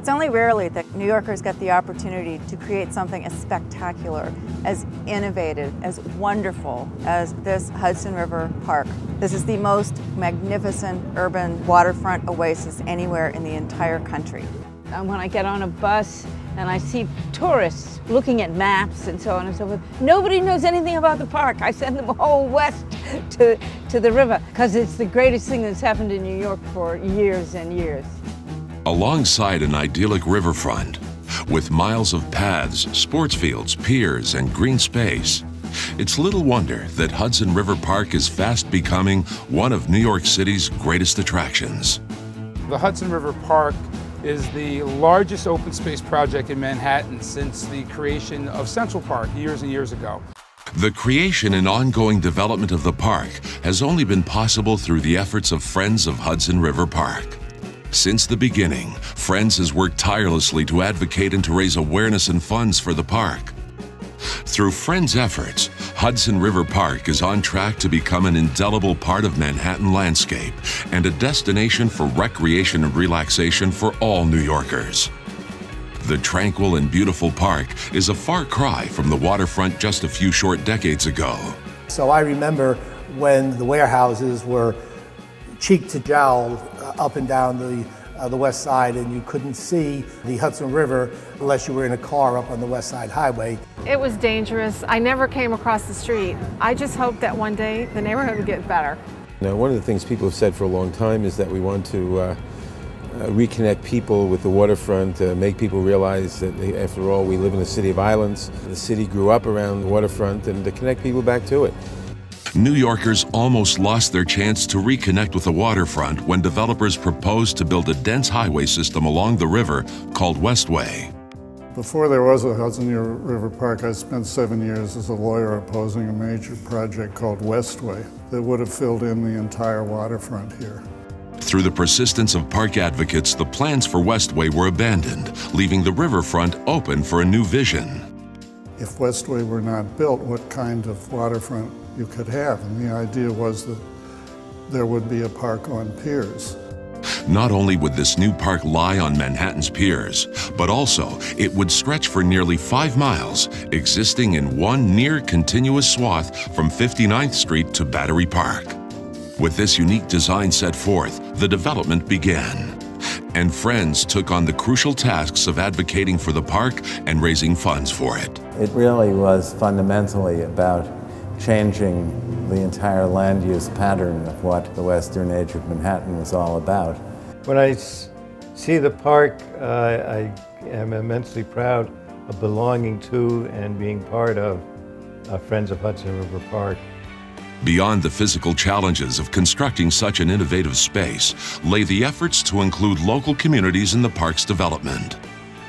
It's only rarely that New Yorkers get the opportunity to create something as spectacular, as innovative, as wonderful as this Hudson River Park. This is the most magnificent urban waterfront oasis anywhere in the entire country. And when I get on a bus and I see tourists looking at maps and so on and so forth, nobody knows anything about the park. I send them all west to the river because it's the greatest thing that's happened in New York for years and years. Alongside an idyllic riverfront, with miles of paths, sports fields, piers, and green space, it's little wonder that Hudson River Park is fast becoming one of New York City's greatest attractions. The Hudson River Park is the largest open space project in Manhattan since the creation of Central Park years and years ago. The creation and ongoing development of the park has only been possible through the efforts of Friends of Hudson River Park. Since the beginning, Friends has worked tirelessly to advocate and to raise awareness and funds for the park. Through Friends' efforts, Hudson River Park is on track to become an indelible part of Manhattan landscape and a destination for recreation and relaxation for all New Yorkers. The tranquil and beautiful park is a far cry from the waterfront just a few short decades ago. So I remember when the warehouses were cheek to jowl up and down the west side, and you couldn't see the Hudson River unless you were in a car up on the West Side Highway. It was dangerous. I never came across the street. I just hoped that one day the neighborhood would get better. Now, one of the things people have said for a long time is that we want to reconnect people with the waterfront, make people realize that, after all, we live in a city of islands. The city grew up around the waterfront, and to connect people back to it. New Yorkers almost lost their chance to reconnect with the waterfront when developers proposed to build a dense highway system along the river called Westway. Before there was a Hudson River Park, I spent 7 years as a lawyer opposing a major project called Westway that would have filled in the entire waterfront here. Through the persistence of park advocates, the plans for Westway were abandoned, leaving the riverfront open for a new vision. If Westway were not built, what kind of waterfront you could have? And the idea was that there would be a park on piers. Not only would this new park lie on Manhattan's piers, but also it would stretch for nearly 5 miles, existing in one near continuous swath from 59th Street to Battery Park. With this unique design set forth, the development began. And Friends took on the crucial tasks of advocating for the park and raising funds for it. It really was fundamentally about changing the entire land use pattern of what the Western Age of Manhattan was all about. When I see the park, I am immensely proud of belonging to and being part of Friends of Hudson River Park. Beyond the physical challenges of constructing such an innovative space lay the efforts to include local communities in the park's development.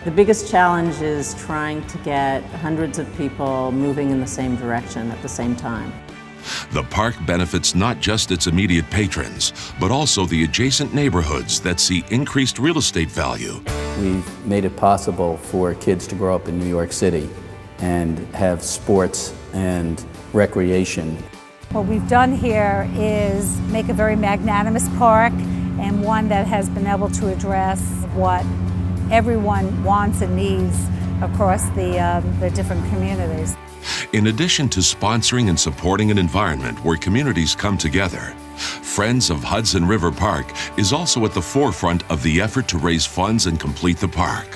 The biggest challenge is trying to get hundreds of people moving in the same direction at the same time. The park benefits not just its immediate patrons, but also the adjacent neighborhoods that see increased real estate value. We've made it possible for kids to grow up in New York City and have sports and recreation. What we've done here is make a very magnanimous park and one that has been able to address what everyone wants and needs across the different communities. In addition to sponsoring and supporting an environment where communities come together, Friends of Hudson River Park is also at the forefront of the effort to raise funds and complete the park.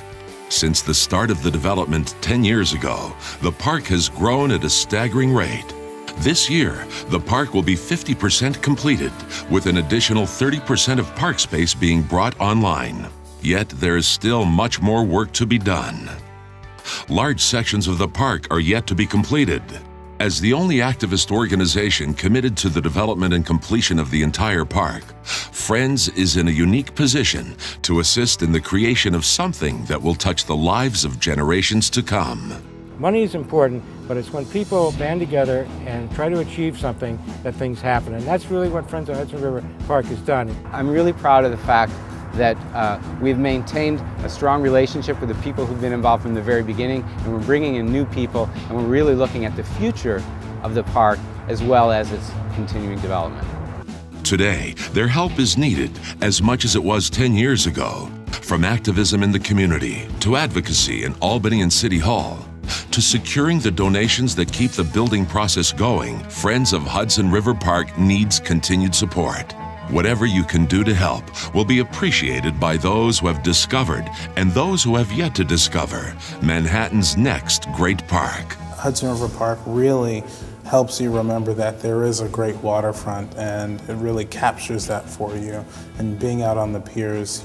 Since the start of the development 10 years ago, the park has grown at a staggering rate. This year, the park will be 50% completed, with an additional 30% of park space being brought online. Yet there is still much more work to be done. Large sections of the park are yet to be completed. As the only activist organization committed to the development and completion of the entire park, Friends is in a unique position to assist in the creation of something that will touch the lives of generations to come. Money is important, but it's when people band together and try to achieve something that things happen. And that's really what Friends of Hudson River Park has done. I'm really proud of the fact that we've maintained a strong relationship with the people who've been involved from the very beginning, and we're bringing in new people, and we're really looking at the future of the park as well as its continuing development. Today, their help is needed as much as it was 10 years ago. From activism in the community, to advocacy in Albany and City Hall, to securing the donations that keep the building process going, Friends of Hudson River Park needs continued support. Whatever you can do to help will be appreciated by those who have discovered and those who have yet to discover Manhattan's next great park. Hudson River Park really helps you remember that there is a great waterfront, and it really captures that for you. And being out on the piers,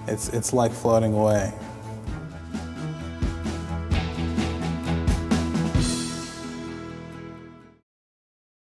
it's like floating away.